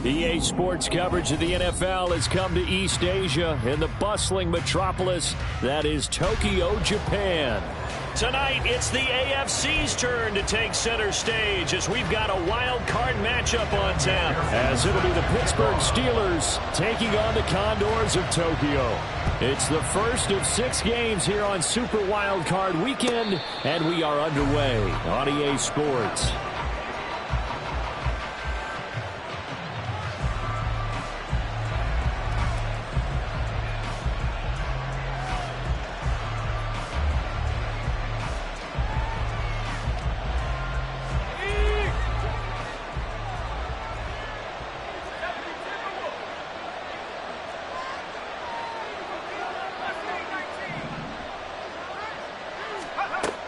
EA Sports coverage of the NFL has come to East Asia in the bustling metropolis that is Tokyo, Japan. Tonight, it's the AFC's turn to take center stage as we've got a wild card matchup on tap. As it'll be the Pittsburgh Steelers taking on the Condors of Tokyo. It's the first of 6 games here on Super Wild Card Weekend, and we are underway on EA Sports.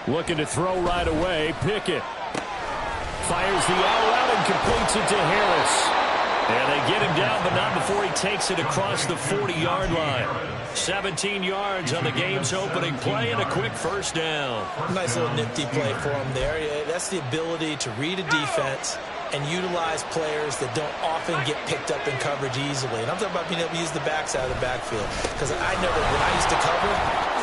Looking to throw right away. Pickett fires the out route and completes it to Harris. And they get him down, but not before he takes it across the 40-yard line. 17 yards on the game's opening play and a quick first down. Nice little nifty play for him there. That's the ability to read a defense and utilize players that don't often get picked up in coverage easily. And I'm talking about being able to use the backside of the backfield. Because I know that when I used to cover,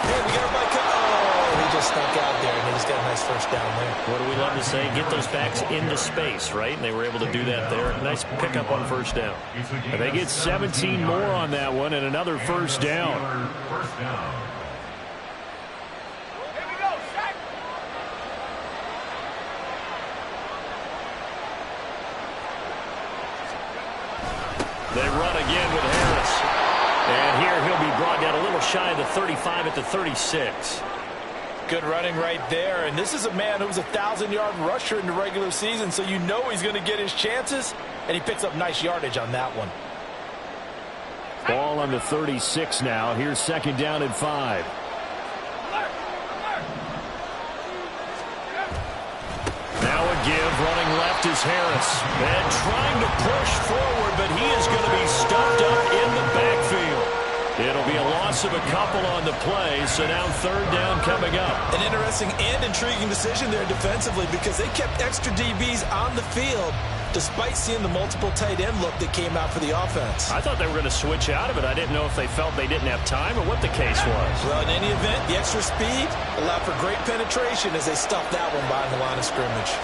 hey, we got everybody covered. Oh, he just snuck out there, and he just got a nice first down there. What do we love to say? Get those backs into space, right? And they were able to do that there. Nice pickup on first down. And they get 17 more on that one and another first down. They run again with Harris. And here he'll be brought down a little shy of the 35 at the 36. Good running right there. And this is a man who was a 1,000-yard rusher in the regular season, so you know he's going to get his chances. And he picks up nice yardage on that one. Ball on the 36 now. Here's second down and 5. Now a give, running left is Harris. And trying to push forward, but he is going to be stuffed up in the backfield. It'll be a loss of a couple on the play, so now third down coming up. An interesting and intriguing decision there defensively because they kept extra DBs on the field despite seeing the multiple tight end look that came out for the offense. I thought they were going to switch out of it. I didn't know if they felt they didn't have time or what the case was. Well, in any event, the extra speed allowed for great penetration as they stuffed that one behind the line of scrimmage.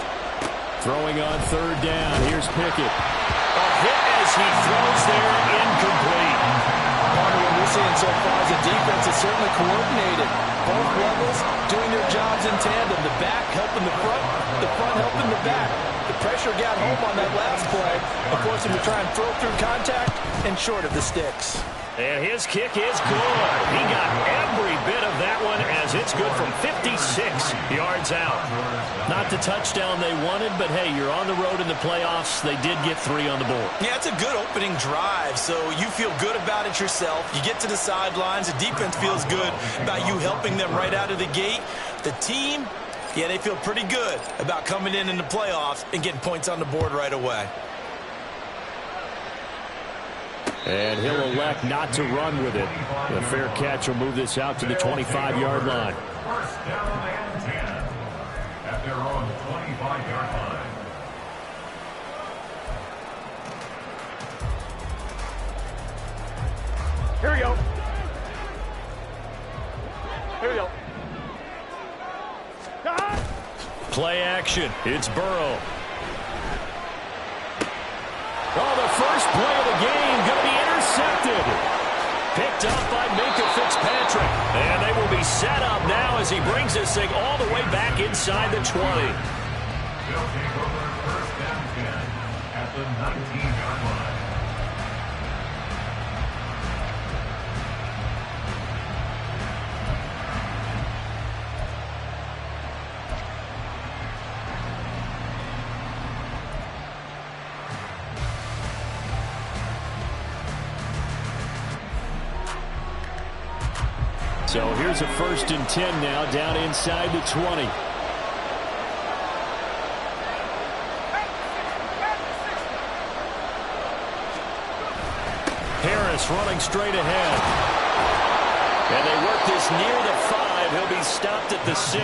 Throwing on third down. Here's Pickett. A hit as he throws there, incomplete. Part of what we're seeing so far is the defense is certainly coordinated. Both levels doing their jobs in tandem. The back helping the front helping the back. The pressure got home on that last play and forced him to try and throw through contact and short of the sticks. And his kick is good. He got every bit of that one as it's good from 56 yards out. Not the touchdown they wanted, but hey, you're on the road in the playoffs. They did get 3 on the board. Yeah, it's a good opening drive, so you feel good about it yourself. You get to the sidelines. The defense feels good about you helping them right out of the gate. The team, yeah, they feel pretty good about coming in the playoffs and getting points on the board right away. And he'll elect not to run with it. The fair catch will move this out to the 25-yard line. First down and 10 at their own 25-yard line. Here we go. Here we go. Play action. It's Burrow. Oh, the first play of the game going to be intercepted. Picked up by Minkah Fitzpatrick. And they will be set up now as he brings this thing all the way back inside the 20. They'll take over first down 10 at the 19-yard line. So here's a first and 10 now down inside the 20. Harris running straight ahead. And they work this near the 5. He'll be stopped at the 6.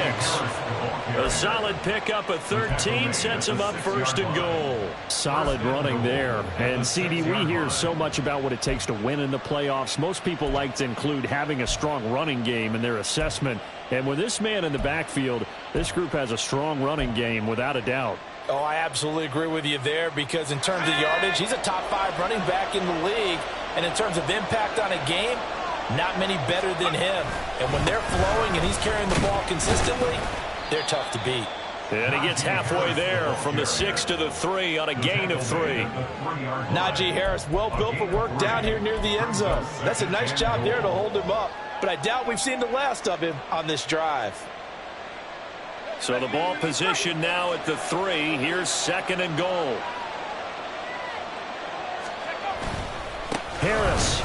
A solid pickup of 13 sets him up first and goal. Solid running there. And, CD, we hear so much about what it takes to win in the playoffs. Most people like to include having a strong running game in their assessment. And with this man in the backfield, this group has a strong running game without a doubt. Oh, I absolutely agree with you there because in terms of yardage, he's a top 5 running back in the league. And in terms of impact on a game, not many better than him. And when they're flowing and he's carrying the ball consistently, they're tough to beat. And he gets halfway there from the 6 to the 3 on a gain of 3. Najee Harris, well built for work down here near the end zone. That's a nice job there to hold him up. But I doubt we've seen the last of him on this drive. So the ball position now at the 3. Here's 2nd and goal. Harris.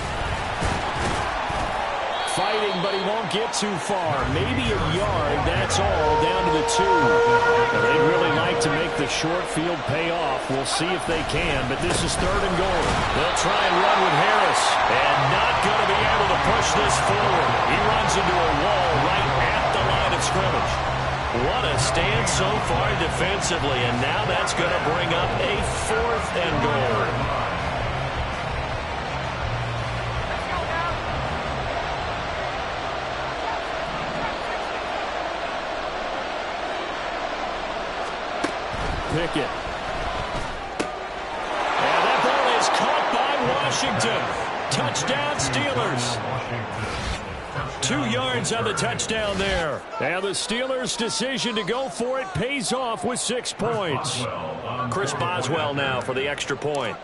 Fighting, but he won't get too far. Maybe a yard, that's all, down to the 2. They'd really like to make the short field pay off. We'll see if they can, but this is 3rd and goal. They'll try and run with Harris, and not going to be able to push this forward. He runs into a wall right at the line of scrimmage. What a stand so far defensively, and now that's going to bring up a 4th and goal. Pickett. And that ball is caught by Washington. Touchdown, Steelers. 2 yards on the touchdown there. And the Steelers' decision to go for it pays off with 6 points. Chris Boswell now for the extra point.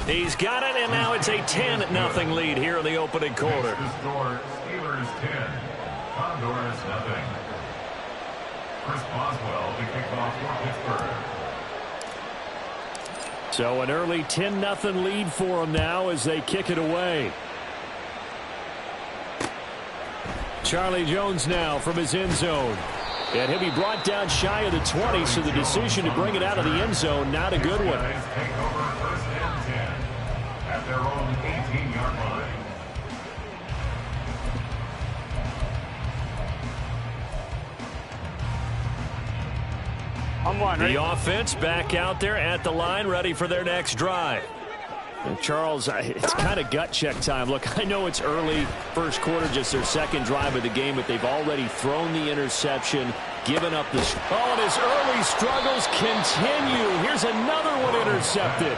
He's got it, and now it's a 10-0 lead here in the opening quarter. Steelers 10, Condors 0. Chris Boswell to kick off for Pittsburgh. So an early 10-0 lead for them now as they kick it away. Charlie Jones now from his end zone. And he'll be brought down shy of the 20, so the decision to bring it out of the end zone, not a good one. Take over 1st and 10 at their own 18-yard line. The offense back out there at the line, ready for their next drive. And Charles, it's kind of gut check time. Look, I know it's early, first quarter, just their 2nd drive of the game, but they've already thrown the interception, given up the... Oh, and his early struggles continue. Here's another one intercepted.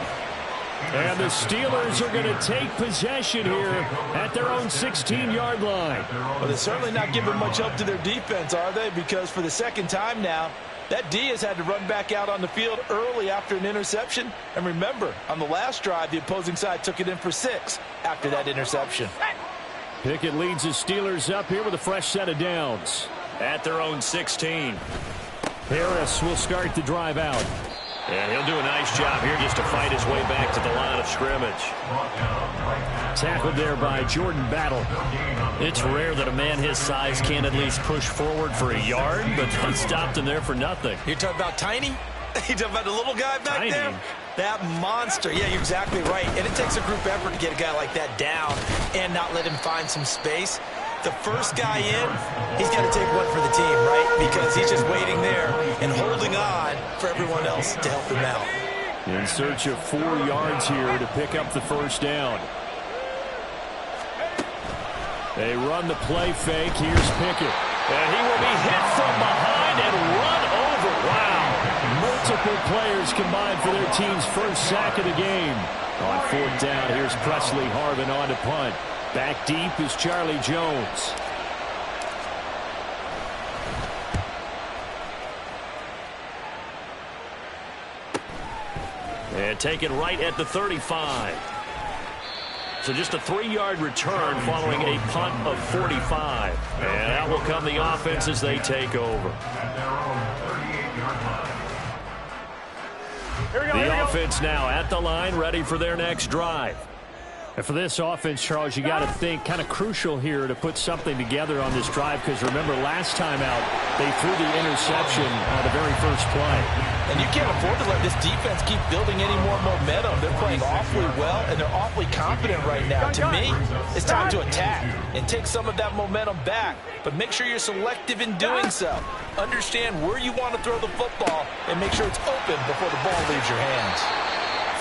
And the Steelers are going to take possession here at their own 16-yard line. Well, they're certainly not giving much help to their defense, are they? Because for the 2nd time now, that D has had to run back out on the field early after an interception. And remember, on the last drive, the opposing side took it in for 6 after that interception. Pickett leads the Steelers up here with a fresh set of downs at their own 16. Harris will start the drive out. And he'll do a nice job here just to fight his way back to the line of scrimmage. Tackled there by Jordan Battle. It's rare that a man his size can't at least push forward for a yard, but they stopped him there for nothing. You're talking about Tiny? You're talking about the little guy back there? That monster. Yeah, you're exactly right. And it takes a group effort to get a guy like that down and not let him find some space. The first guy in, he's got to take one for the team, right? Because he's just waiting there and holding on for everyone else to help him out. In search of 4 yards here to pick up the first down. They run the play fake. Here's Pickett. And he will be hit from behind and run over. Wow. Multiple players combined for their team's first sack of the game. On 4th down, here's Presley Harvin on to punt. Back deep is Charlie Jones. And taken right at the 35. So just a 3-yard return following a punt of 45. And out will come the offense as they take over. The offense now at the line, ready for their next drive. And for this offense, Charles, you got to think kind of crucial here to put something together on this drive, because remember last time out they threw the interception on the very first play. And you can't afford to let this defense keep building any more momentum. They're playing awfully well, and they're awfully confident right now. To me, it's time to attack and take some of that momentum back, but make sure you're selective in doing so. Understand where you want to throw the football and make sure it's open before the ball leaves your hands.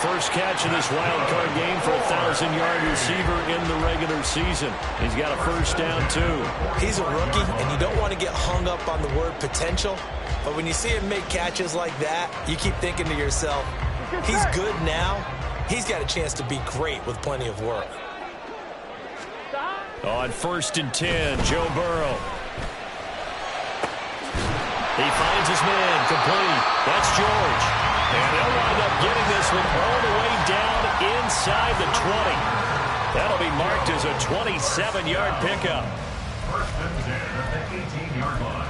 First catch of this wild card game for a 1,000-yard receiver in the regular season. He's got a first down, too. He's a rookie, and you don't want to get hung up on the word potential. But when you see him make catches like that, you keep thinking to yourself, he's good now. He's got a chance to be great with plenty of work. On 1st and 10, Joe Burrow. He finds his man, complete. That's George. And they'll wind up getting this one all the way down inside the 20. That'll be marked as a 27-yard pickup. 1st and 10 at the 18-yard line.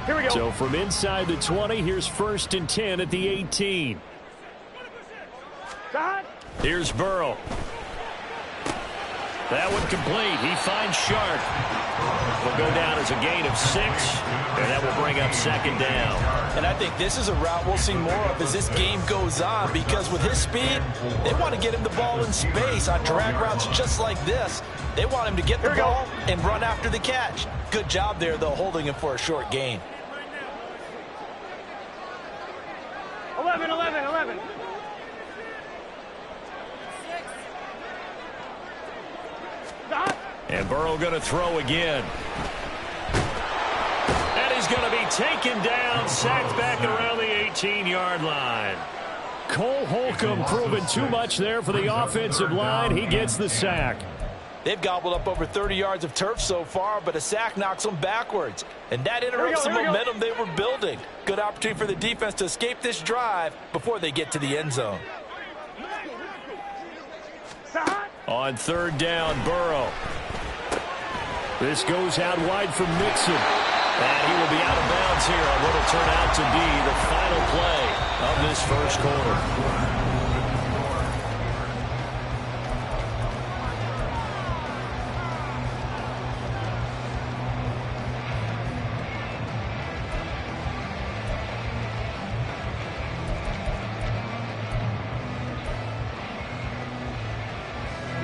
Here we go. So from inside the 20, here's 1st and 10 at the 18. Here's Burrow. That one complete. He finds Sharp. Will go down as a gain of 6, and that will bring up 2nd down. And I think this is a route we'll see more of as this game goes on, because with his speed, they want to get him the ball in space on drag routes just like this. They want him to get the ball and run after the catch. Good job there, though, holding him for a short gain. 11. And Burrow going to throw again. And he's going to be taken down, sacked back around the 18-yard line. Cole Holcomb proving too much there for the offensive line. He gets the sack. They've gobbled up over 30 yards of turf so far, but a sack knocks them backwards. And that interrupts the momentum they were building. Good opportunity for the defense to escape this drive before they get to the end zone. On 3rd down, Burrow. This goes out wide for Mixon. And he will be out of bounds here on what will turn out to be the final play of this first quarter.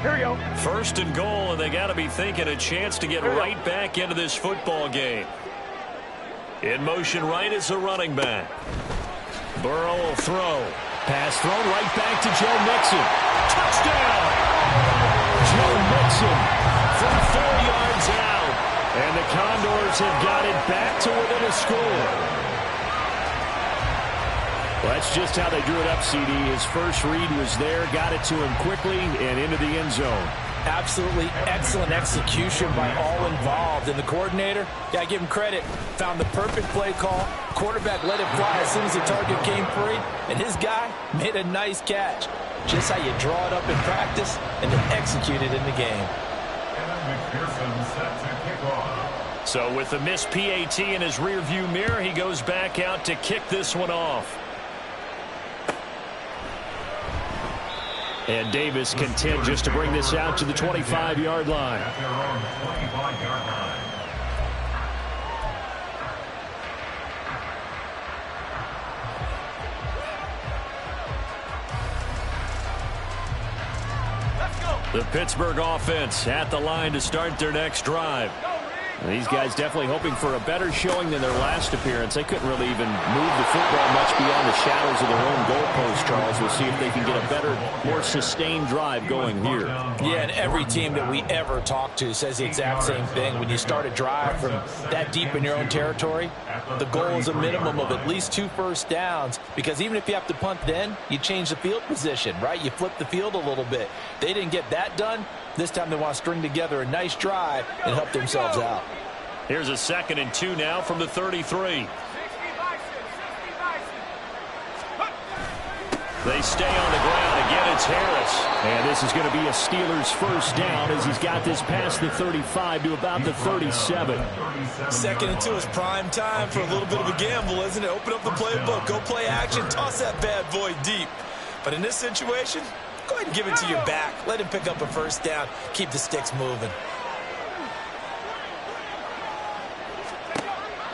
Here we go. 1st and goal, and they got to be thinking a chance to get right back into this football game. In motion right is the running back. Burrow will throw. Pass thrown right back to Joe Mixon. Touchdown! Joe Mixon from 4 yards out. And the Condors have got it back to within a score. Well, that's just how they drew it up, CD. His first read was there, got it to him quickly, and into the end zone. Absolutely excellent execution by all involved. And the coordinator, got to give him credit, found the perfect play call. Quarterback let it fly as soon as the target came free, and his guy made a nice catch. Just how you draw it up in practice and then execute it in the game. So with the missed PAT in his rearview mirror, he goes back out to kick this one off. And Davis content just to bring this out to the 25-yard line. At their own 25-yard line. The Pittsburgh offense at the line to start their next drive. And these guys definitely hoping for a better showing than their last appearance. They couldn't really even move the football much beyond the shadows of their own goalpost, Charles. We'll see if they can get a better, more sustained drive going here. Yeah, and every team that we ever talk to says the exact same thing. When you start a drive from that deep in your own territory, the goal is a minimum of at least 2 first downs, because even if you have to punt then, you change the field position, right? You flip the field a little bit. They didn't get that done. This time they want to string together a nice drive and help themselves out. Here's a 2nd and 2 now from the 33. They stay on the ground. Again, it's Harris. And this is going to be a Steelers first down as he's got this past the 35 to about the 37. 2nd and 2 is prime time for a little bit of a gamble, isn't it? Open up the playbook, go play action, toss that bad boy deep. But in this situation, go ahead and give it to your back. Let him pick up a first down. Keep the sticks moving.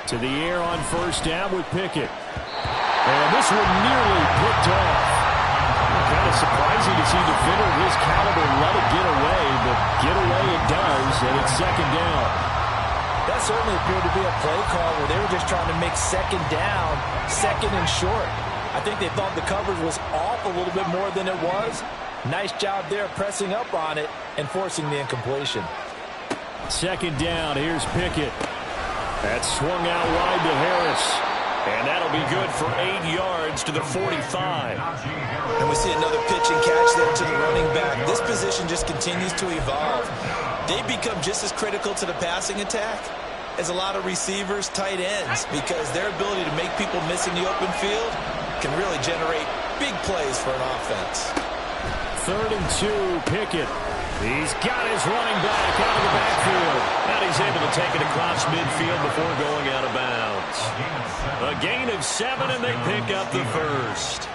To the air on first down with Pickett. And this one nearly picked off. Kind of surprising to see a defender of his caliber let it get away, but get away it does, and it's 2nd down. That certainly appeared to be a play call where they were just trying to make 2nd down, 2nd and short. I think they thought the coverage was off a little bit more than it was. Nice job there pressing up on it and forcing the incompletion. 2nd down, here's Pickett. That swung out wide to Harris. And that'll be good for 8 yards to the 45. And we see another pitch and catch there to the running back. This position just continues to evolve. They become just as critical to the passing attack as a lot of receivers, tight ends, because their ability to make people miss in the open field can really generate big plays for an offense. 3rd and 2, Pickett. He's got his running back out of the backfield. And he's able to take it across midfield before going out of bounds. A gain of 7, and they pick up the first.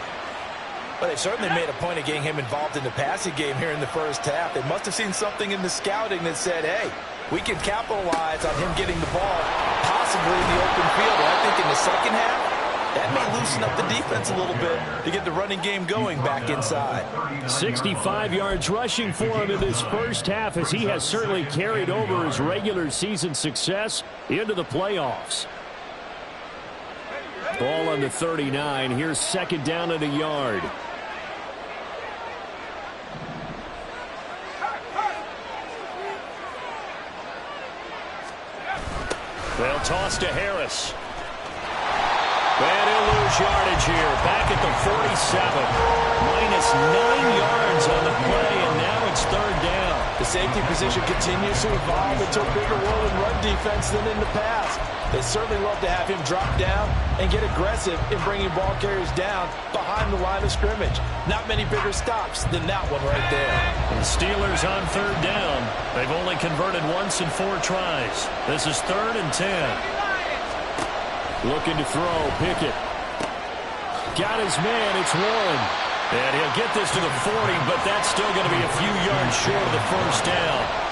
Well, they've certainly made a point of getting him involved in the passing game here in the first half. They must have seen something in the scouting that said, hey, we can capitalize on him getting the ball possibly in the open field. And I think in the second half, that may loosen up the defense a little bit to get the running game going back inside. 65 yards rushing for him in this first half as he has certainly carried over his regular season success into the playoffs. Ball on the 39. Here's 2nd down and a yard. They'll toss to Harris. And he'll lose yardage here. Back at the 47. Minus 9 yards on the play, and now it's 3rd down. The safety position continues to evolve into a bigger role in run defense than in the past. They certainly love to have him drop down and get aggressive in bringing ball carriers down behind the line of scrimmage. Not many bigger stops than that one right there. The Steelers on 3rd down. They've only converted once in 4 tries. This is 3rd and 10. Looking to throw, Pickett. Got his man, it's Warren. And he'll get this to the 40, but that's still going to be a few yards short of the first down.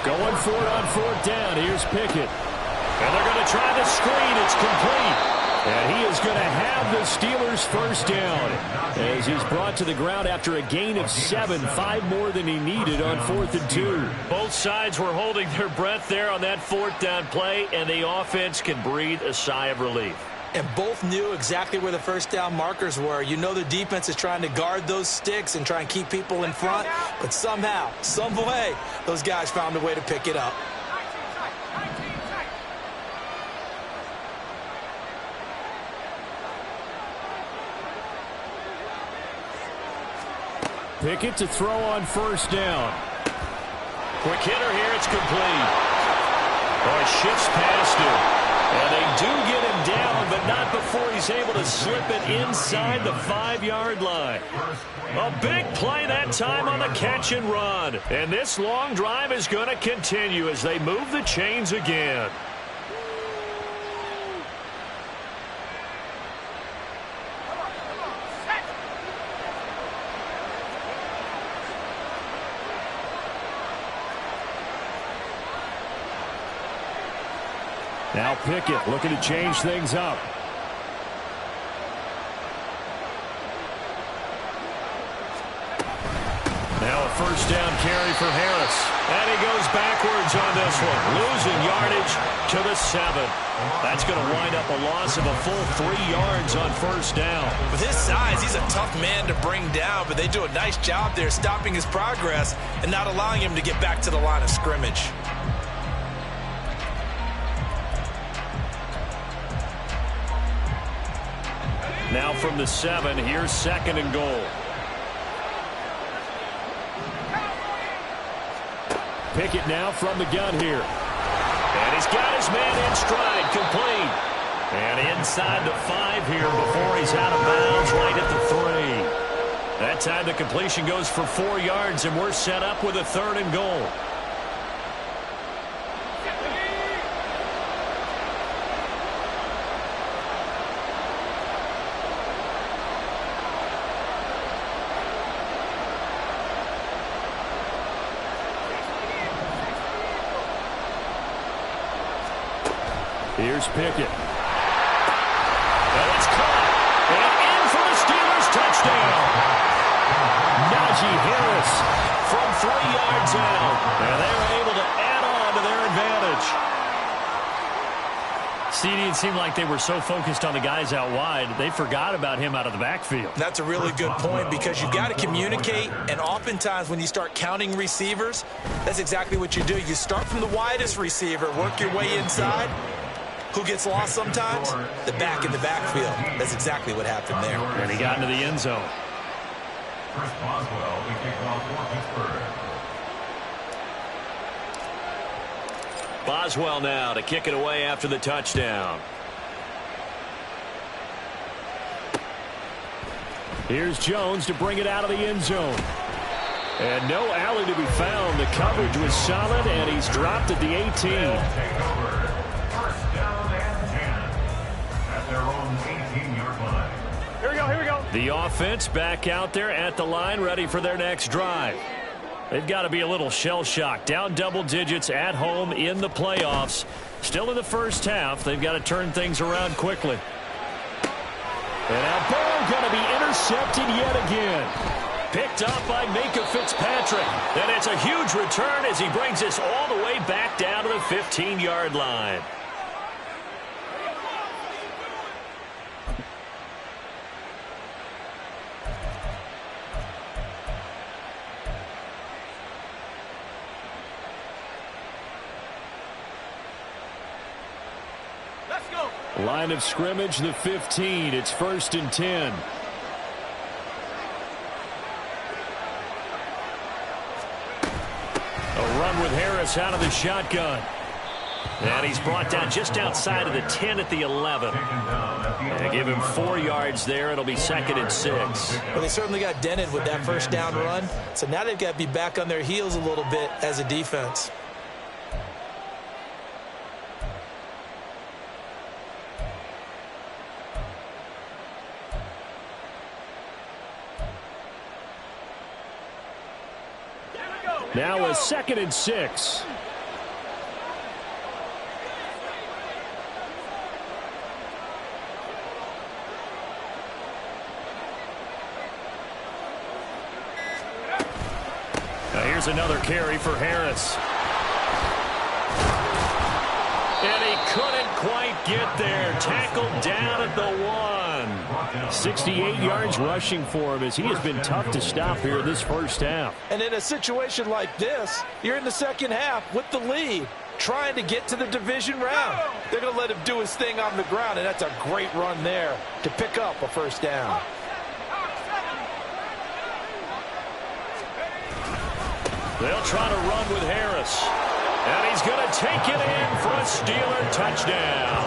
Going for it on 4th down, here's Pickett. And they're going to try the screen, it's complete. And he is going to have the Steelers first down as he's brought to the ground after a gain of 7, 5 more than he needed on 4th and 2. Both sides were holding their breath there on that 4th down play, and the offense can breathe a sigh of relief. And both knew exactly where the first down markers were. You know the defense is trying to guard those sticks and try and keep people in front, but somehow, some way, those guys found a way to pick it up. Pickett to throw on first down. Quick hitter here, it's complete. Oh, it shifts past him. And they do get him down, but not before he's able to slip it inside the 5-yard line. A big play that time on the catch and run. And this long drive is going to continue as they move the chains again. Now Pickett looking to change things up. Now a first down carry for Harris. And he goes backwards on this one. Losing yardage to the 7. That's going to wind up a loss of a full 3 yards on first down. With his size, he's a tough man to bring down, but they do a nice job there stopping his progress and not allowing him to get back to the line of scrimmage. Now from the 7, here's 2nd and goal. Pickett now from the gun here. And he's got his man in stride, complete. And inside the 5 here before he's out of bounds right at the 3. That time the completion goes for 4 yards, and we're set up with a 3rd and goal. Here's Pickett. And it's caught. And in for the Steelers touchdown. Najee Harris from 3 yards out. And they were able to add on to their advantage. CD, it seemed like they were so focused on the guys out wide, they forgot about him out of the backfield. That's a really good point because you've got to communicate, and oftentimes when you start counting receivers, that's exactly what you do. You start from the widest receiver, work your way inside. Who gets lost sometimes? The back in the backfield. That's exactly what happened there. And he got into the end zone. Chris Boswell, the kickoff for Pittsburgh. Boswell now to kick it away after the touchdown. Here's Jones to bring it out of the end zone. And no alley to be found. The coverage was solid, and he's dropped at the 18. Here we go. The offense back out there at the line, ready for their next drive. They've got to be a little shell-shocked. Down double digits at home in the playoffs. Still in the first half. They've got to turn things around quickly. And now Burrow going to be intercepted yet again. Picked up by Micah Fitzpatrick. And it's a huge return as he brings us all the way back down to the 15-yard line. Line of scrimmage, the 15. It's 1st and 10. A run with Harris out of the shotgun. And he's brought down just outside of the 10 at the 11. And give him 4 yards there. It'll be 2nd and 6. Well, they certainly got dented with that first down run. So now they've got to be back on their heels a little bit as a defense. Now a 2nd and 6. Now here's another carry for Harris. And he couldn't quite get there. Tackled down at the 1. 68 yards rushing for him as he has been tough to stop here this first half. And in a situation like this, you're in the second half with the lead, trying to get to the division round. They're going to let him do his thing on the ground, and that's a great run there to pick up a first down. They'll try to run with Harris. And he's going to take it in for a Steeler touchdown.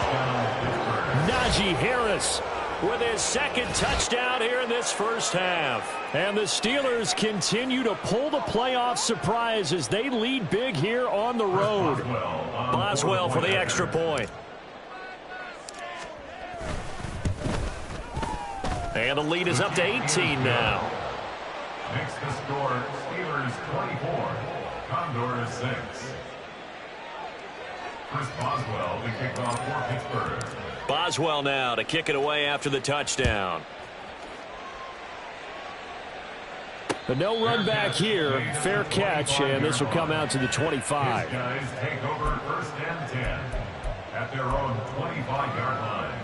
Najee Harris with his 2nd touchdown here in this first half. And the Steelers continue to pull the playoff surprise as they lead big here on the road. Boswell for the extra point. And the lead is up to 18 now. Next to score, Steelers 24, Condors 6. Chris Boswell, the kickoff for Pittsburgh. Boswell now to kick it away after the touchdown. But no run back here. Fair catch, and this will come out to the 25. These guys take over 1st and 10 at their own 25-yard line.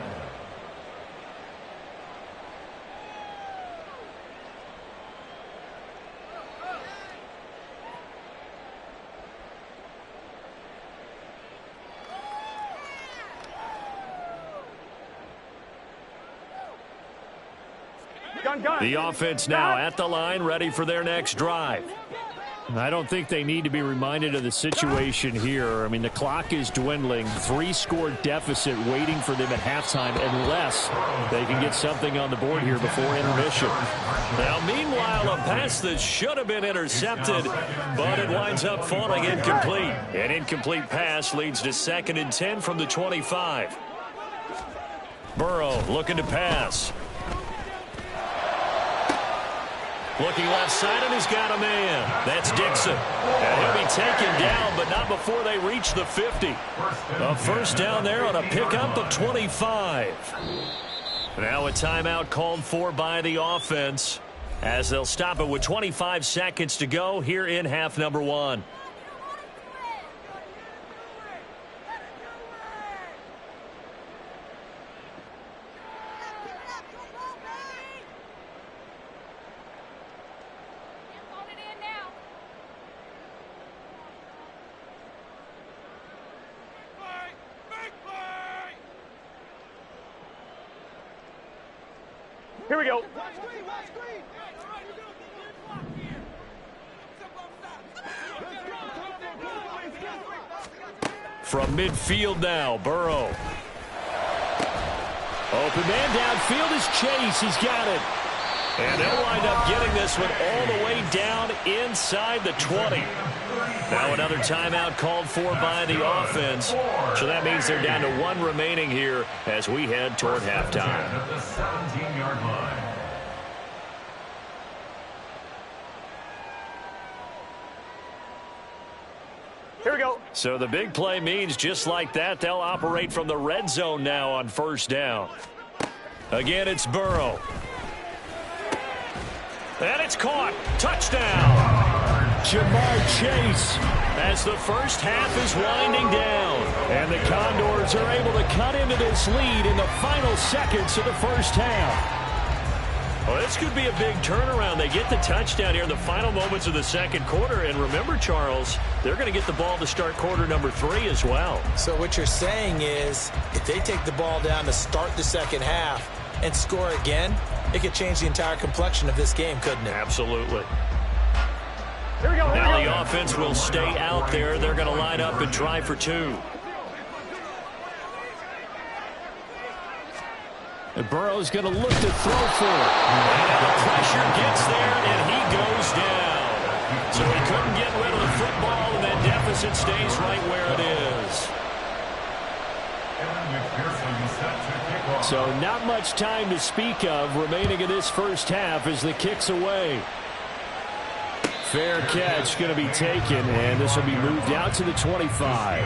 Gun. The offense now at the line, ready for their next drive. I don't think they need to be reminded of the situation here. I mean, the clock is dwindling. 3-score deficit waiting for them at halftime unless they can get something on the board here before intermission. Now, meanwhile, a pass that should have been intercepted, but it winds up falling incomplete. An incomplete pass leads to 2nd and 10 from the 25. Burrow looking to pass. Looking left side, and he's got a man. That's Dixon. And he'll be taken down, but not before they reach the 50. A first down there on a pickup of 25. Now a timeout called for by the offense as they'll stop it with 25 seconds to go here in half number 1. Here we go. From midfield now, Burrow. Open man downfield is Chase. He's got it. And they'll wind up getting this one all the way down inside the 20. Now another timeout called for by the offense. So that means they're down to 1 remaining here as we head toward halftime. At the 17-yard line. Here we go. So the big play means just like that, they'll operate from the red zone now on first down. Again, it's Burrow. And it's caught. Touchdown. Jamar Chase. As the first half is winding down. And the Condors are able to cut into this lead in the final seconds of the first half. Well, this could be a big turnaround. They get the touchdown here in the final moments of the second quarter. And remember, Charles, they're going to get the ball to start quarter number 3 as well. So what you're saying is if they take the ball down to start the second half and score again, it could change the entire complexion of this game, couldn't it? Absolutely. Here we go. Here Now we go. the offense will stay out there. They're going to line up and try for 2. And Burrow's going to look to throw for it. And the pressure gets there, and he goes down. So he couldn't get rid of the football, and that deficit stays right where it is. So not much time to speak of remaining in this first half as the kick's away. Fair catch going to be taken, and this will be moved out to the 25.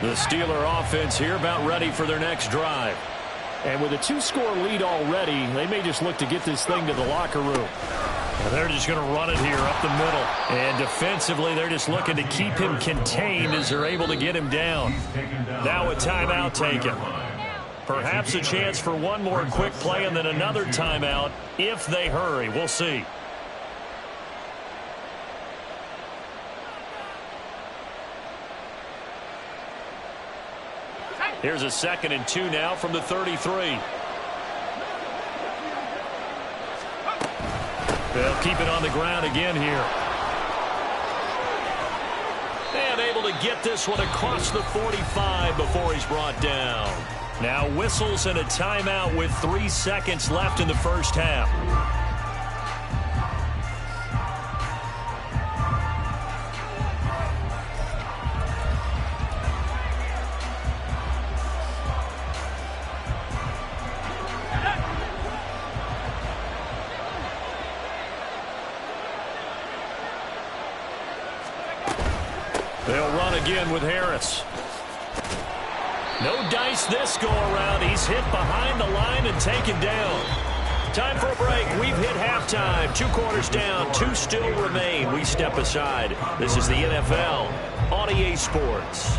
The Steeler offense here about ready for their next drive. And with a 2-score lead already, they may just look to get this thing to the locker room. And they're just going to run it here up the middle. And defensively, they're just looking to keep him contained as they're able to get him down. Now a timeout taken. Perhaps a chance for one more quick play and then another timeout if they hurry. We'll see. Here's a 2nd and 2 now from the 33. They'll keep it on the ground again here. And able to get this one across the 45 before he's brought down. Now whistles and a timeout with 3 seconds left in the first half. They'll run again with Harris. No dice this go-around. He's hit behind the line and taken down. Time for a break. We've hit halftime. 2 quarters down. 2 still remain. We step aside. This is the NFL on EA Sports.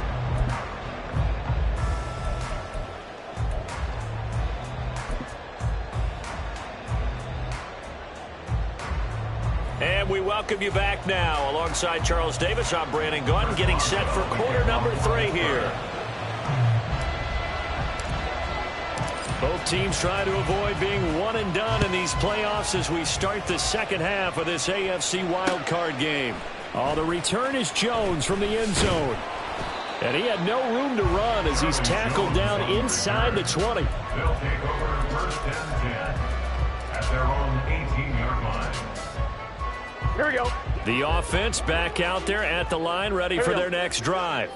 And And we welcome you back now. Alongside Charles Davis, I'm Brandon Gunn, getting set for quarter number 3 here. Both teams trying to avoid being one and done in these playoffs as we start the second half of this AFC wildcard game. Oh, the return is Jones from the end zone. And he had no room to run as he's tackled down inside the 20. They'll take over first and 10 at their own 18-yard line. Here we go. The offense back out there at the line, ready for their next drive.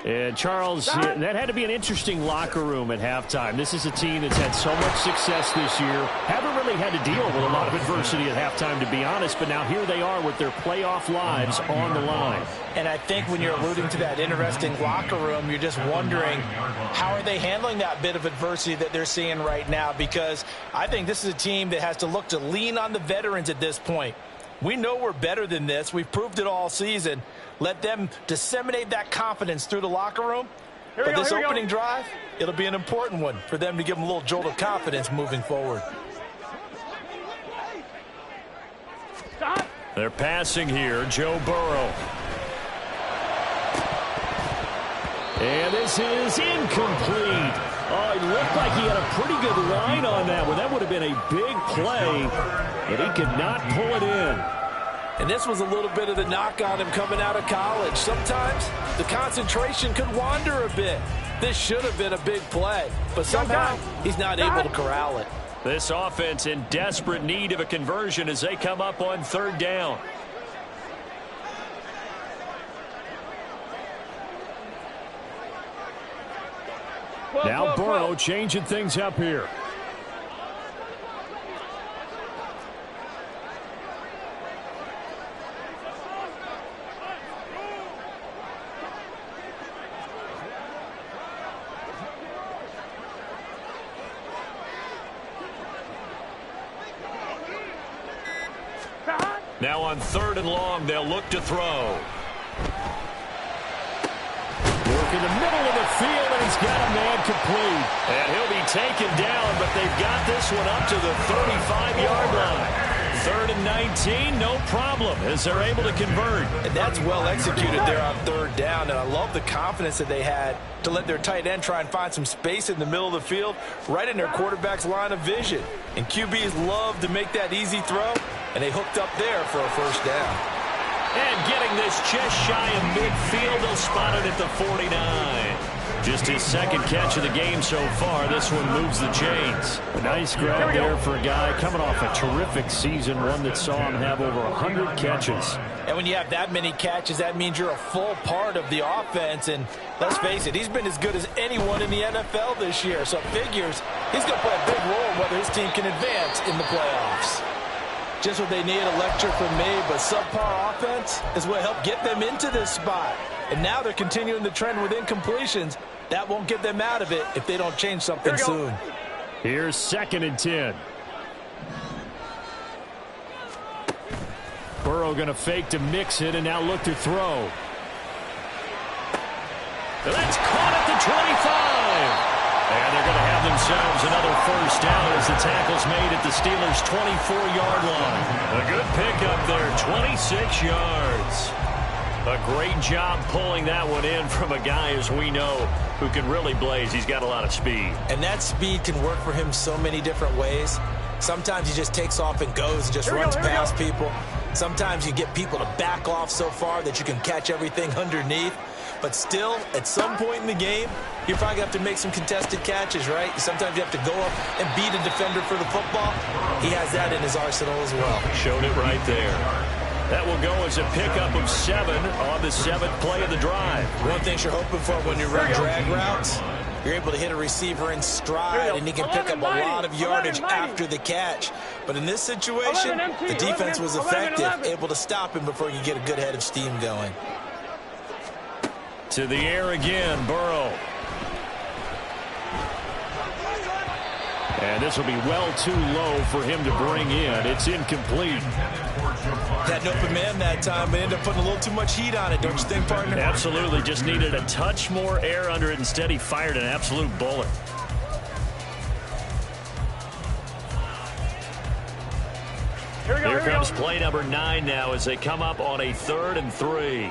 And Charles, that had to be an interesting locker room at halftime. This is a team that's had so much success this year. Haven't really had to deal with a lot of adversity at halftime, to be honest. But now here they are with their playoff lives on the line. And I think when you're alluding to that interesting locker room, you're just wondering how are they handling that bit of adversity that they're seeing right now? Because I think this is a team that has to look to lean on the veterans at this point. We know we're better than this. We've proved it all season. Let them disseminate that confidence through the locker room. But this opening drive, it'll be an important one for them to give them a little jolt of confidence moving forward. They're passing here, Joe Burrow. And this is incomplete. Oh, it looked like he had a pretty good line on that one. That would have been a big play, but he could not pull it in. And this was a little bit of the knock on him coming out of college. Sometimes the concentration could wander a bit. This should have been a big play, but somehow he's not able to corral it. This offense in desperate need of a conversion as they come up on third down. Now Burrow changing things up here. Now on third and long, they'll look to throw. Work in the middle of the field, and he's got a man complete. And he'll be taken down, but they've got this one up to the 35-yard line. Third and 19, no problem, as they're able to convert. And that's well executed there on third down, and I love the confidence that they had to let their tight end try and find some space in the middle of the field, right in their quarterback's line of vision. And QBs love to make that easy throw, and they hooked up there for a first down. And getting this just shy of midfield, they'll spot it at the 49. Just his second catch of the game so far. This one moves the chains. A nice grab there for a guy coming off a terrific season, one that saw him have over 100 catches. And when you have that many catches, that means you're a full part of the offense. And let's face it, he's been as good as anyone in the NFL this year. So it figures he's going to play a big role whether his team can advance in the playoffs. Just what they need, a lecture from me, but subpar offense is what helped get them into this spot. And now they're continuing the trend with incompletions. That won't get them out of it if they don't change something soon. Here's second and 10. Burrow going to fake to mix it and now look to throw. That's caught at the 25. And they're going to have themselves another first down as the tackle's made at the Steelers' 24-yard line. A good pickup there, 26 yards. A great job pulling that one in from a guy, as we know, who can really blaze. He's got a lot of speed. And that speed can work for him so many different ways. Sometimes he just takes off and goes and just runs past people. Sometimes you get people to back off so far that you can catch everything underneath. But still, at some point in the game, you're probably going to have to make some contested catches, right? Sometimes you have to go up and beat a defender for the football. He has that in his arsenal as well. Showed it right there. That will go as a pickup of 7 on the 7th play of the drive. One thing you're hoping for when you run drag routes, you're able to hit a receiver in stride, and he can pick up a lot of yardage after the catch. But in this situation, the defense was effective, able to stop him before you get a good head of steam going. To the air again, Burrow. And this will be well too low for him to bring in. It's incomplete. Had an open man that time, but ended up putting a little too much heat on it, don't you think, partner? Absolutely. Just needed a touch more air under it. Instead, he fired an absolute bullet. Here comes play number 9 now as they come up on a 3rd and 3.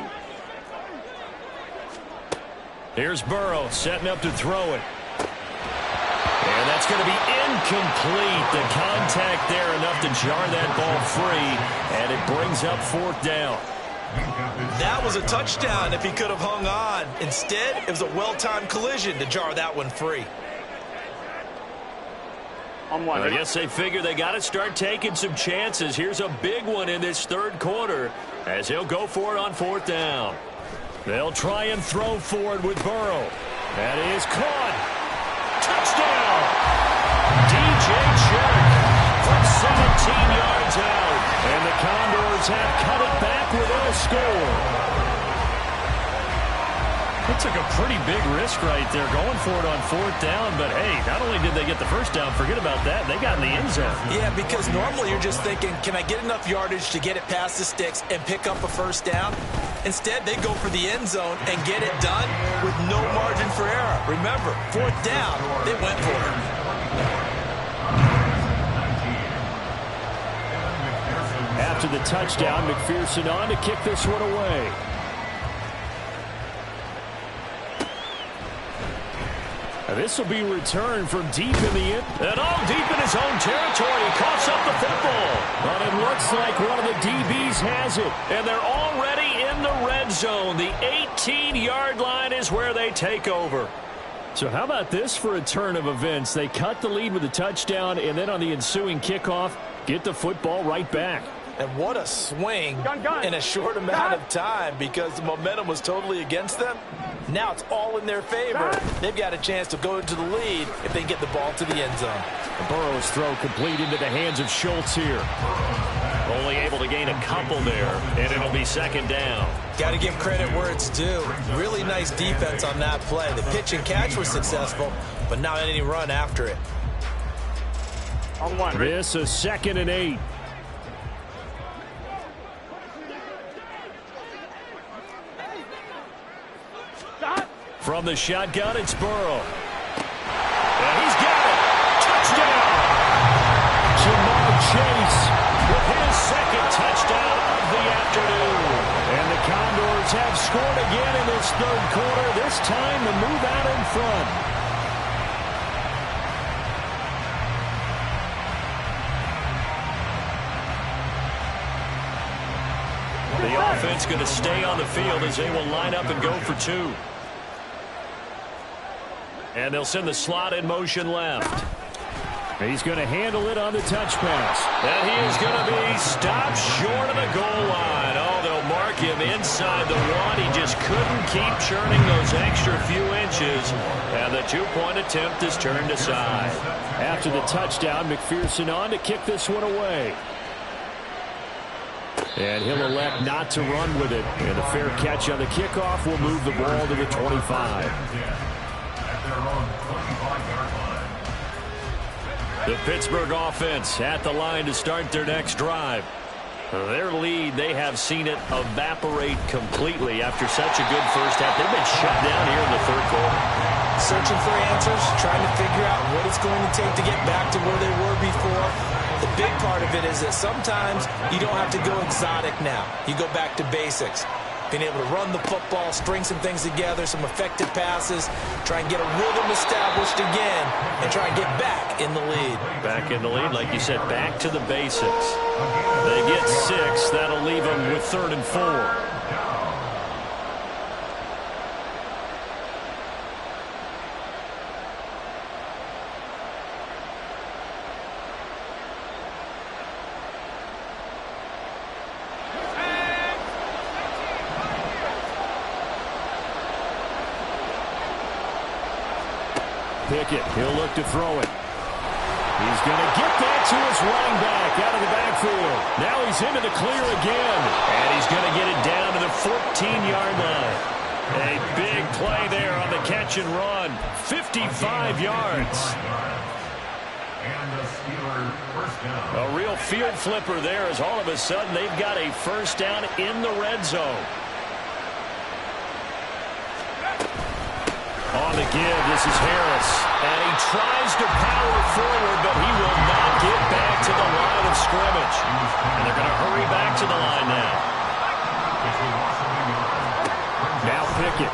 Here's Burrow setting up to throw it. And that's going to be incomplete. The contact there enough to jar that ball free, and it brings up 4th down. That was a touchdown if he could have hung on. Instead, it was a well-timed collision to jar that one free. I guess they figure they got to start taking some chances. Here's a big one in this 3rd quarter as he'll go for it on 4th down. They'll try and throw for it with Burrow. That is caught. Touchdown! DJ Chark from 17 yards out. And the Condors have cut it back within a score. They took a pretty big risk right there going for it on 4th down. But, hey, not only did they get the 1st down, forget about that, they got in the end zone. Yeah, because normally you're just thinking, can I get enough yardage to get it past the sticks and pick up a 1st down? Instead, they go for the end zone and get it done with no margin for error. Remember, 4th down, they went for it. After the touchdown, McPherson on to kick this one away. This will be returned from deep in the end. And all deep in his own territory. He coughs up the football. But it looks like one of the DBs has it. And they're already in the red zone. The 18-yard line is where they take over. So how about this for a turn of events? They cut the lead with a touchdown, and then on the ensuing kickoff, get the football right back. And what a swing in a short amount of time, because the momentum was totally against them. Now it's all in their favor. They've got a chance to go into the lead if they get the ball to the end zone. Burrow's throw complete into the hands of Schultz here. Only able to gain a couple there, and it'll be 2nd down. Got to give credit where it's due. Really nice defense on that play. The pitch and catch was successful, but not any run after it. This is 2nd and 8. From the shotgun, it's Burrow. And he's got it. Touchdown! Jamar Chase with his 2nd touchdown of the afternoon. And the Condors have scored again in this 3rd quarter. This time to move out in front. The offense going to stay on the field as they will line up and go for 2. And they'll send the slot in motion left. He's going to handle it on the touch pass. And he is going to be stopped short of the goal line. Oh, they'll mark him inside the 1. He just couldn't keep churning those extra few inches. And the 2-point attempt is turned aside. After the touchdown, McPherson on to kick this one away. And he'll elect not to run with it. And a fair catch on the kickoff will move the ball to the 25. The Pittsburgh offense at the line to start their next drive. Their lead, they have seen it evaporate completely after such a good first half. They've been shut down here in the 3rd quarter. Searching for answers, trying to figure out what it's going to take to get back to where they were before. The big part of it is that sometimes you don't have to go exotic now. You go back to basics. Being able to run the football, string some things together, some effective passes, try and get a rhythm established again, and try and get back in the lead. Back in the lead, like you said, back to the basics. They get 6. That'll leave them with 3rd and 4. Pickett, he'll look to throw it. He's going to get that to his running back out of the backfield. Now he's into the clear again. And he's going to get it down to the 14-yard line. A big play there on the catch and run. 55 yards. A real field flipper there as all of a sudden they've got a 1st down in the red zone. On on the give. This is Harris. And he tries to power forward, but he will not get back to the line of scrimmage. And they're going to hurry back to the line now. Now Pickett.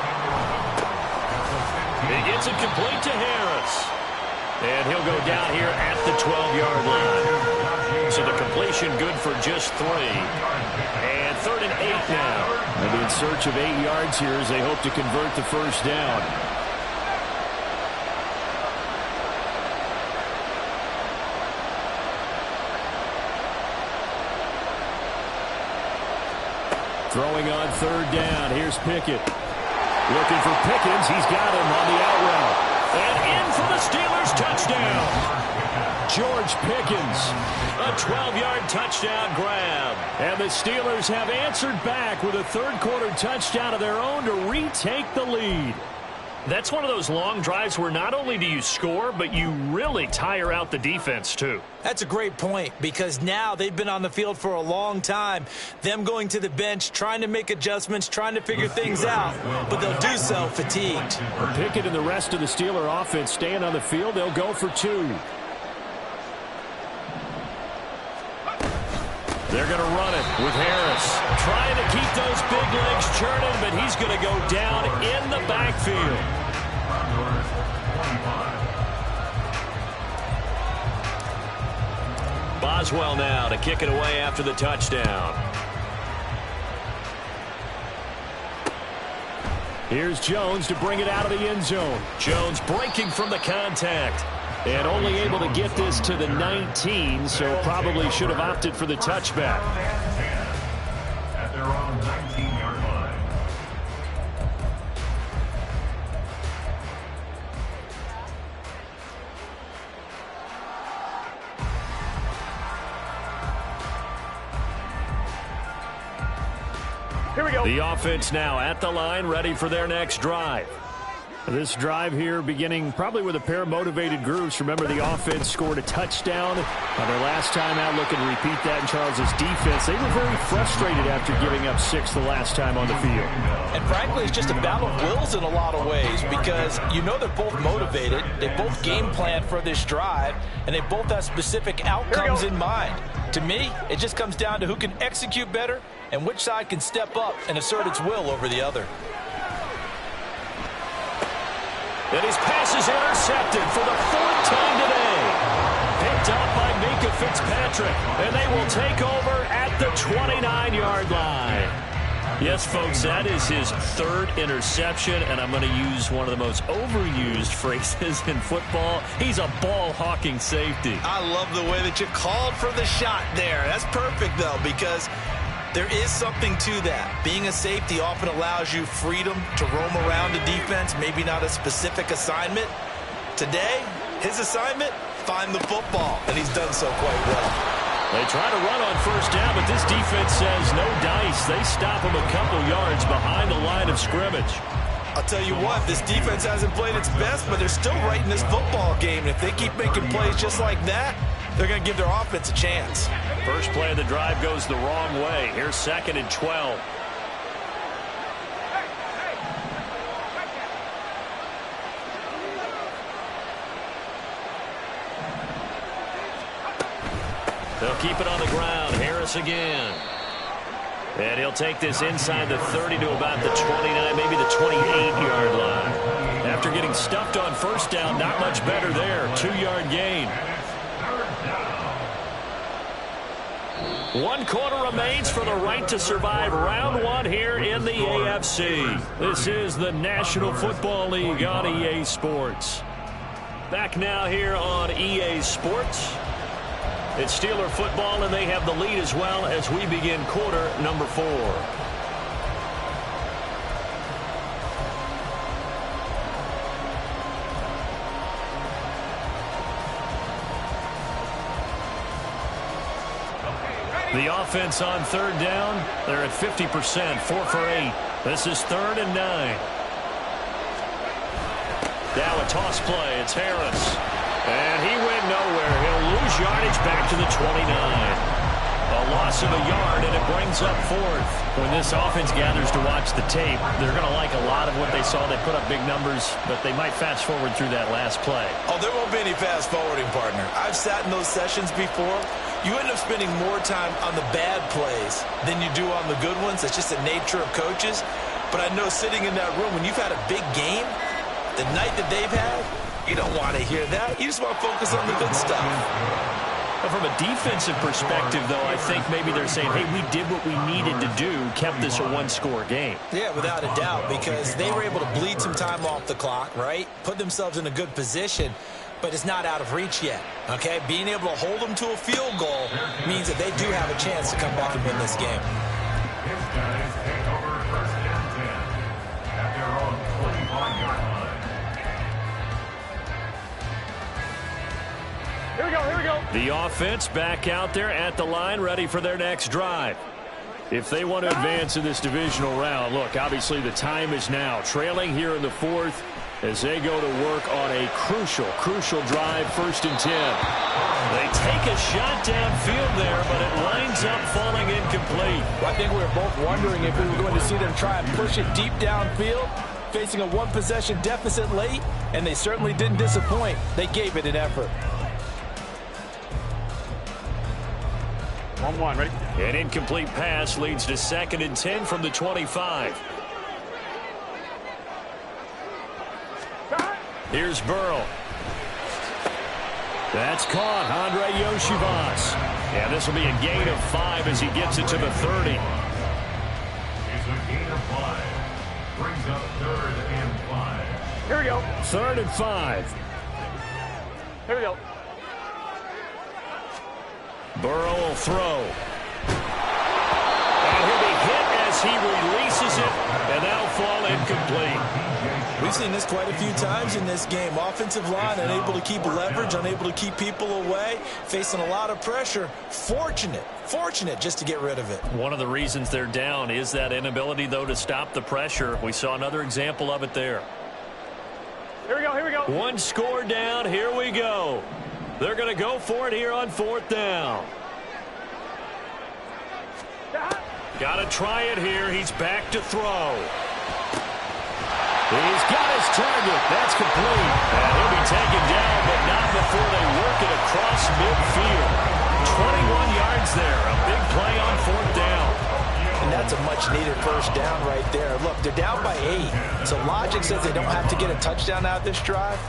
He gets it complete to Harris. And he'll go down here at the 12-yard line. So the completion good for just 3. And 3rd and 8 now. They'll be in search of 8 yards here as they hope to convert the first down. Throwing on 3rd down. Here's Pickett. Looking for Pickens. He's got him on the out route. And in for the Steelers touchdown. George Pickens. A 12-yard touchdown grab. And the Steelers have answered back with a third-quarter touchdown of their own to retake the lead. That's one of those long drives where not only do you score, but you really tire out the defense, too. That's a great point, because now they've been on the field for a long time. Them going to the bench, trying to make adjustments, trying to figure things out, but they'll do so fatigued. Pickett and the rest of the Steeler offense staying on the field. They'll go for 2. They're going to run it with Harris. Trying to keep those big legs churning, but he's going to go down in the backfield. Boswell now to kick it away after the touchdown. Here's Jones to bring it out of the end zone. Jones breaking from the contact. And only able to get this to the 19, so probably should have opted for the touchback. At their own 19-yard line. Here we go. The offense now at the line, ready for their next drive. This drive here beginning probably with a pair of motivated groups. Remember, the offense scored a touchdown on their last time out, looking to repeat that in Charles's defense. They were very frustrated after giving up 6 the last time on the field. And frankly, it's just a battle of wills in a lot of ways, because you know they're both motivated. They both game plan for this drive, and they both have specific outcomes in mind. To me, it just comes down to who can execute better and which side can step up and assert its will over the other. And his pass is intercepted for the 4th time today. Picked up by Minkah Fitzpatrick. And they will take over at the 29-yard line. Yes, folks, that is his 3rd interception, and I'm going to use one of the most overused phrases in football. He's a ball-hawking safety. I love the way that you called for the shot there. That's perfect, though, because there is something to that. Being a safety often allows you freedom to roam around the defense, maybe not a specific assignment. Today, his assignment, find the football, and he's done so quite well. They try to run on 1st down, but this defense says no dice. They stop him a couple yards behind the line of scrimmage. I'll tell you what, this defense hasn't played its best, but they're still right in this football game. And if they keep making plays just like that, they're going to give their offense a chance. First play of the drive goes the wrong way. Here's 2nd and 12. They'll keep it on the ground. Harris again. And he'll take this inside the 30 to about the 29, maybe the 28-yard line. After getting stuffed on 1st down, not much better there. 2-yard gain. 1 quarter remains for the right to survive round 1 here in the AFC. This is the National Football League on EA Sports. Back now here on EA Sports. It's Steeler football, and they have the lead as well as we begin quarter number 4. The offense on 3rd down, they're at 50%, 4 for 8. This is 3rd and 9. Now a toss play, it's Harris. And he went nowhere. He'll lose yardage back to the 29. A A loss of a yard, and it brings up fourth. When this offense gathers to watch the tape, they're going to like a lot of what they saw. They put up big numbers, but they might fast forward through that last play. Oh, there won't be any fast forwarding, partner. I've sat in those sessions before. You end up spending more time on the bad plays than you do on the good ones. That's just the nature of coaches. But I know sitting in that room, when you've had a big game, the night that they've had, you don't want to hear that. You just want to focus on the good stuff. But from a defensive perspective, though, I think maybe they're saying, hey, we did what we needed to do, kept this a one-score game. Yeah, without a doubt, because they were able to bleed some time off the clock, right? Put themselves in a good position, but it's not out of reach yet, okay? Being able to hold them to a field goal means that they do have a chance to come back and win this game. His guys take over first and 10 at their own 25-yard line. Here we go, here we go. The offense back out there at the line, ready for their next drive. If they want to advance in this divisional round, look, obviously the time is now. Trailing here in the fourth as they go to work on a crucial drive, first and 10. They take a shot downfield there, but it winds up falling incomplete. Well, I think we were both wondering if we were going to see them try and push it deep downfield, facing a one-possession deficit late, and they certainly didn't disappoint. They gave it an effort. 1-1, ready? An incomplete pass leads to second and 10 from the 25. Here's Burrow. That's caught. Andre Yoshivas. And this will be a gain of 5 as he gets it to the 30. It's a gain of 5. Brings up third and 5. Here we go. Third and 5. Here we go. Burrow will throw. And he'll be hit as he releases it, and that'll fall incomplete. We've seen this quite a few times in this game. Offensive line unable to keep leverage, unable to keep people away, facing a lot of pressure. Fortunate just to get rid of it. One of the reasons they're down is that inability, though, to stop the pressure. We saw another example of it there. Here we go, here we go. One score down. Here we go. They're going to go for it here on fourth down. Got to try it here. He's back to throw. He's got his target. That's complete. And he'll be taken down, but not before they work it across midfield. 21 yards there. A big play on fourth down. And that's a much-needed first down right there. Look, they're down by 8. So logic says they don't have to get a touchdown out of this drive.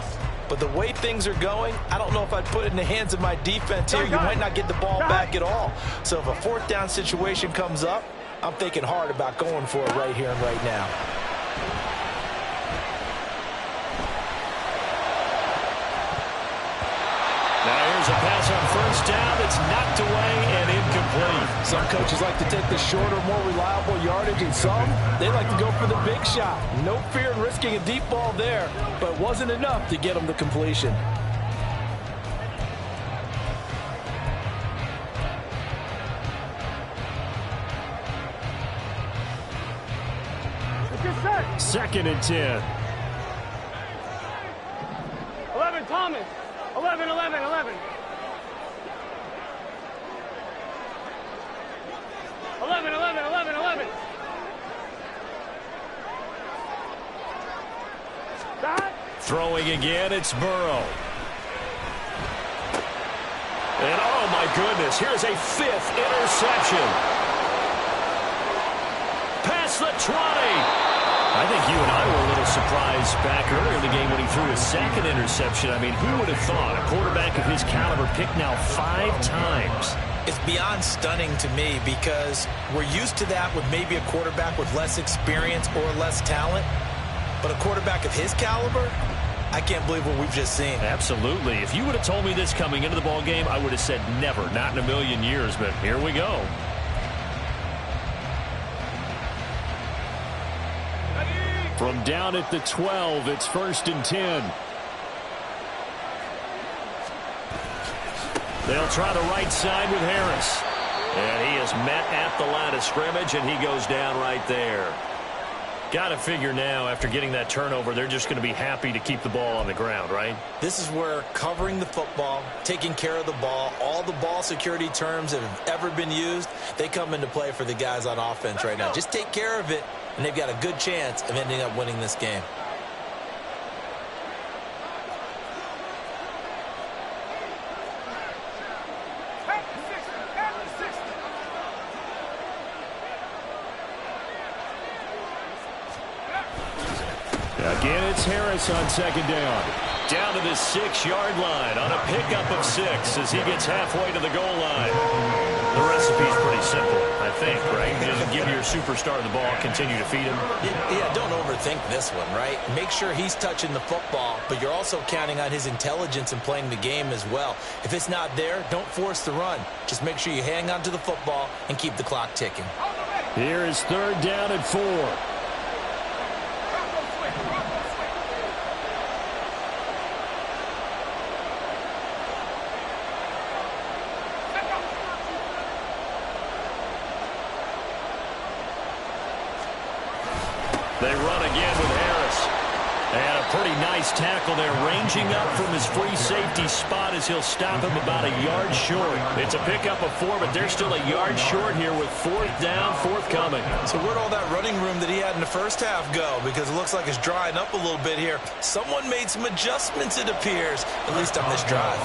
But the way things are going, I don't know if I'd put it in the hands of my defense here. You might not get the ball back at all. So if a fourth down situation comes up, I'm thinking hard about going for it right here and right now. Now here's a pass on first down that's knocked away and incomplete. Some coaches like to take the shorter, more reliable yardage, and some, they like to go for the big shot. No fear in risking a deep ball there, but it wasn't enough to get them the completion. Second and 10. 11, Thomas. 11, 11, 11. 11, 11, 11, 11. Throwing again, it's Burrow. And oh my goodness, here's a 5th interception. Past the 20. I think you and I were a little surprised back earlier in the game when he threw his 2nd interception. I mean, who would have thought a quarterback of his caliber picked now 5 times? It's beyond stunning to me because we're used to that with maybe a quarterback with less experience or less talent. But a quarterback of his caliber, I can't believe what we've just seen. Absolutely. If you would have told me this coming into the ball game, I would have said never, not in a million years. But here we go. From down at the 12, it's first and 10. They'll try the right side with Harris. And he is met at the line of scrimmage, and he goes down right there. Got to figure now, after getting that turnover, they're just going to be happy to keep the ball on the ground, right? This is where covering the football, taking care of the ball, all the ball security terms that have ever been used, they come into play for the guys on offense right now. Just take care of it, and they've got a good chance of ending up winning this game. Again, it's Harris on second down. Down to the 6-yard line on a pickup of 6 as he gets halfway to the goal line. The recipe's pretty simple, I think, right? Just give your superstar the ball, continue to feed him. Yeah, don't overthink this one, right? Make sure he's touching the football, but you're also counting on his intelligence in playing the game as well. If it's not there, don't force the run. Just make sure you hang on to the football and keep the clock ticking. Here is third down and 4. They run again with Harris. And a pretty nice tackle there, ranging up from his free safety spot as he'll stop him about a yard short. It's a pickup of 4, but they're still a yard short here with 4th down, forthcoming. So where'd all that running room that he had in the first half go? Because it looks like it's drying up a little bit here. Someone made some adjustments, it appears, at least on this drive.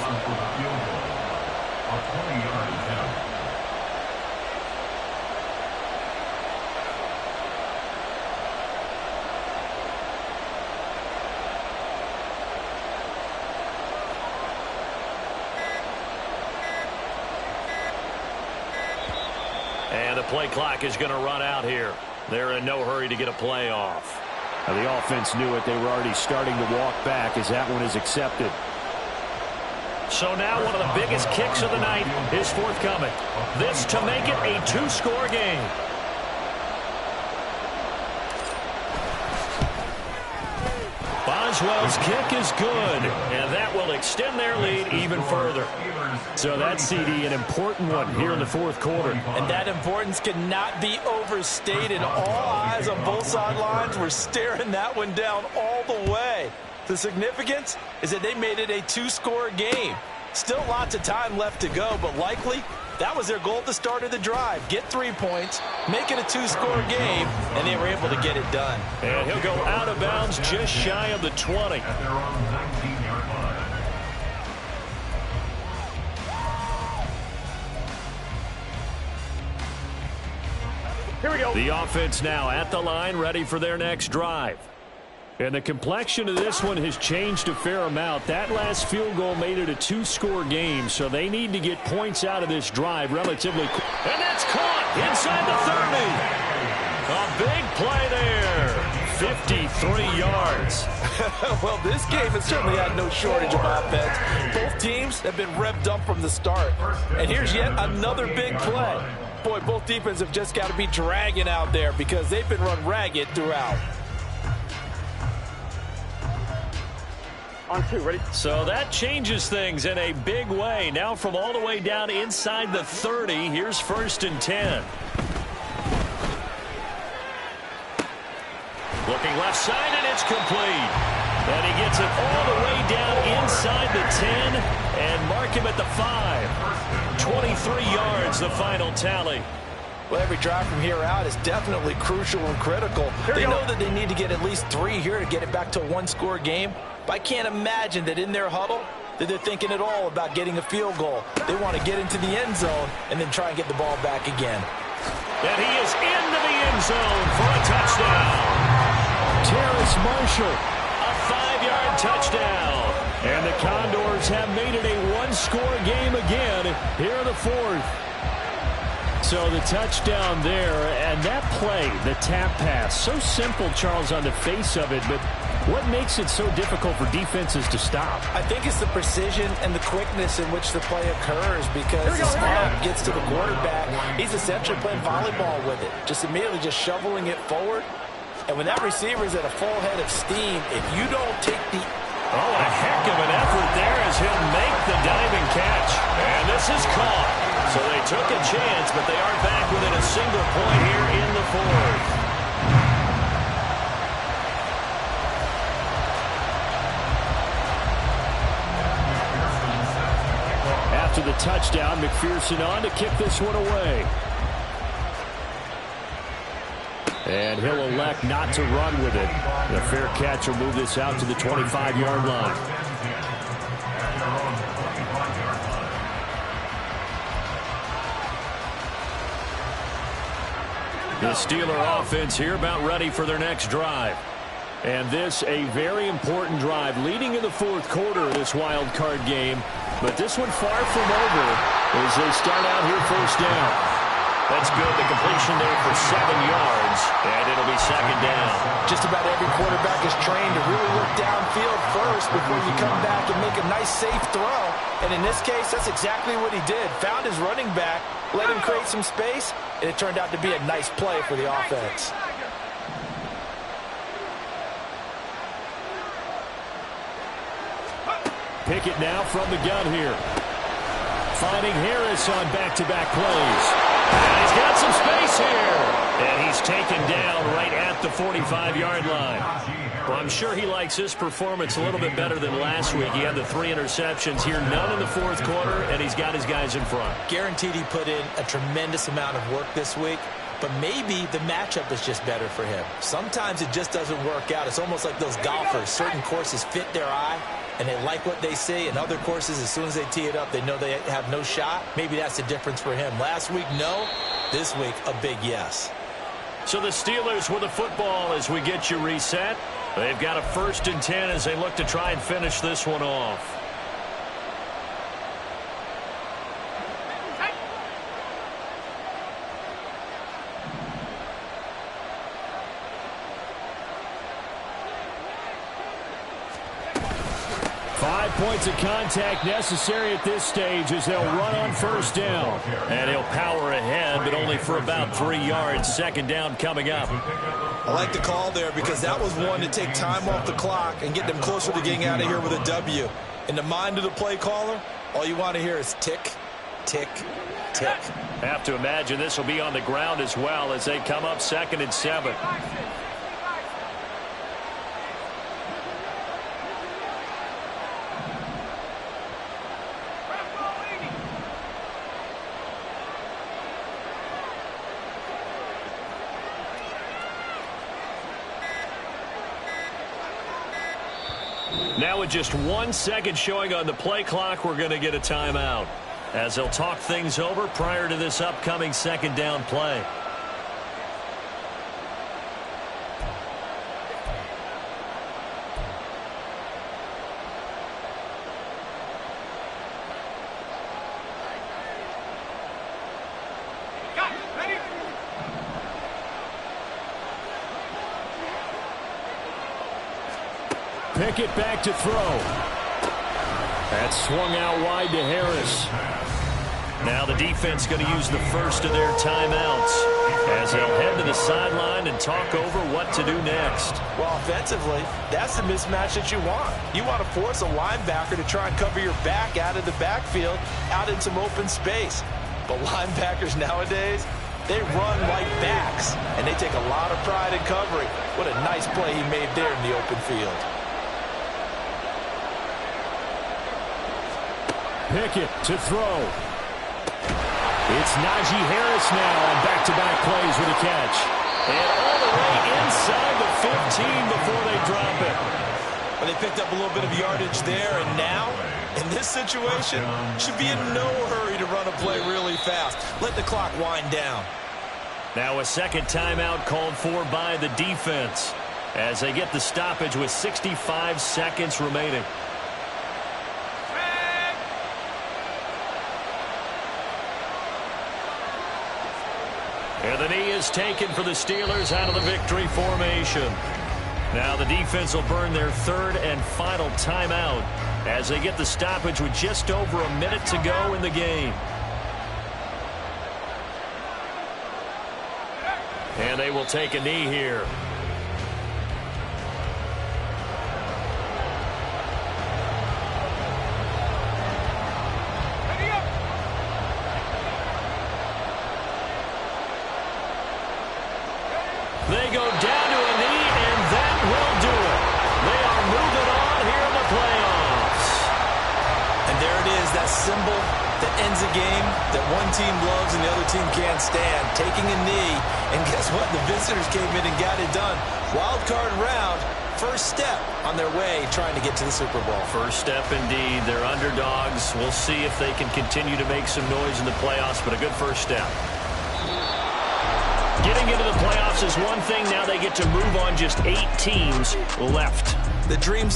And the play clock is going to run out here. They're in no hurry to get a play off. Now, the offense knew it. They were already starting to walk back as that one is accepted. So now one of the biggest kicks of the night is forthcoming. This to make it a 2-score game. Boswell's kick is good, and that will extend their lead even further. So that CD, an important one here in the fourth quarter. And that importance cannot be overstated. All eyes on both sidelines were staring that one down all the way. The significance is that they made it a 2-score game. Still lots of time left to go, but likely that was their goal at the start of the drive. Get 3 points, make it a 2-score game, and they were able to get it done. And he'll go out of bounds just shy of the 20. At their own 19-yard line. Here we go. The offense now at the line, ready for their next drive. And the complexion of this one has changed a fair amount. That last field goal made it a 2-score game, so they need to get points out of this drive relatively quick. And that's caught inside the 30. A big play there. 53 yards. Well, this game has certainly had no shortage of offense. Both teams have been revved up from the start. And here's yet another big play. Boy, both defenses have just got to be dragging out there because they've been run ragged throughout. On 2, ready? So that changes things in a big way. Now from all the way down inside the 30, here's 1st and 10. Looking left side, and it's complete. And he gets it all the way down inside the 10 and mark him at the 5. 23 yards, the final tally. Well, every drive from here out is definitely crucial and critical. They know that they need to get at least 3 here to get it back to a 1-score game. But I can't imagine that in their huddle that they're thinking at all about getting a field goal. They want to get into the end zone and then try and get the ball back again. And he is into the end zone for a touchdown. Terrace Marshall. A 5-yard touchdown. And the Condors have made it a 1-score game again here in the fourth. So the touchdown there, and that play, the tap pass, so simple, Charles, on the face of it, but what makes it so difficult for defenses to stop? I think it's the precision and the quickness in which the play occurs because the snap gets to the quarterback. He's essentially playing volleyball with it, just immediately just shoveling it forward. And when that receiver is at a full head of steam, if you don't take the... Oh, a heck of an effort there as he'll make the diving catch. And this is caught. So they took a chance, but they are back within a single point here in the fourth. after the touchdown. McPherson on to kick this one away. And he'll elect not to run with it. The fair catch will move this out to the 25-yard line. The Steeler offense here about ready for their next drive. And this a very important drive leading in the fourth quarter of this wild card game. But this one far from over as they start out here first down. That's good. The completion there for 7 yards, and it'll be second down. Just about every quarterback is trained to really look downfield first before you come back and make a nice, safe throw. And in this case, that's exactly what he did. Found his running back, let him create some space, and it turned out to be a nice play for the offense. Pickett now from the gun here. Finding Harris on back-to-back plays. And he's got some space here. And he's taken down right at the 45-yard line. Well, I'm sure he likes his performance a little bit better than last week. He had the 3 interceptions here, none in the fourth quarter, and he's got his guys in front. Guaranteed he put in a tremendous amount of work this week, but maybe the matchup is just better for him. Sometimes it just doesn't work out. It's almost like those golfers. Certain courses fit their eye, and they like what they see. And other courses, as soon as they tee it up, they know they have no shot. Maybe that's the difference for him. Last week, no. This week, a big yes. So the Steelers with the football as we get you reset. They've got a 1st and 10 as they look to try and finish this one off. Points of contact necessary at this stage as they'll run on first down. And he'll power ahead, but only for about 3 yards. Second down coming up. I like the call there because that was one to take time off the clock and get them closer to getting out of here with a W. In the mind of the play caller, all you want to hear is tick, tick, tick. Have to imagine this will be on the ground as well as they come up 2nd and 7. Now with just 1 second showing on the play clock, we're going to get a timeout as they'll talk things over prior to this upcoming second down play. Pickett back to throw. That swung out wide to Harris. Now the defense going to use the first of their timeouts as they'll head to the sideline and talk over what to do next. Well, offensively, that's the mismatch that you want. You want to force a linebacker to try and cover your back out of the backfield, out in some open space. But linebackers nowadays, they run like backs, and they take a lot of pride in covering. What a nice play he made there in the open field. Pickett to throw. It's Najee Harris now on back-to-back plays with a catch. And all the way inside the 15 before they drop it. Well, they picked up a little bit of yardage there, and now, in this situation, should be in no hurry to run a play really fast. Let the clock wind down. Now a second timeout called for by the defense as they get the stoppage with 65 seconds remaining. And the knee is taken for the Steelers out of the victory formation. Now the defense will burn their 3rd and final timeout as they get the stoppage with just over a minute to go in the game. And they will take a knee here. They go down to a knee, and that will do it. They are moving on here in the playoffs. And there it is, that symbol that ends a game that one team loves and the other team can't stand. Taking a knee, and guess what? The visitors came in and got it done. Wild card round, first step on their way trying to get to the Super Bowl. First step indeed. They're underdogs. We'll see if they can continue to make some noise in the playoffs, but a good first step. Getting into the playoffs is one thing. Now they get to move on. Just 8 teams left. The dream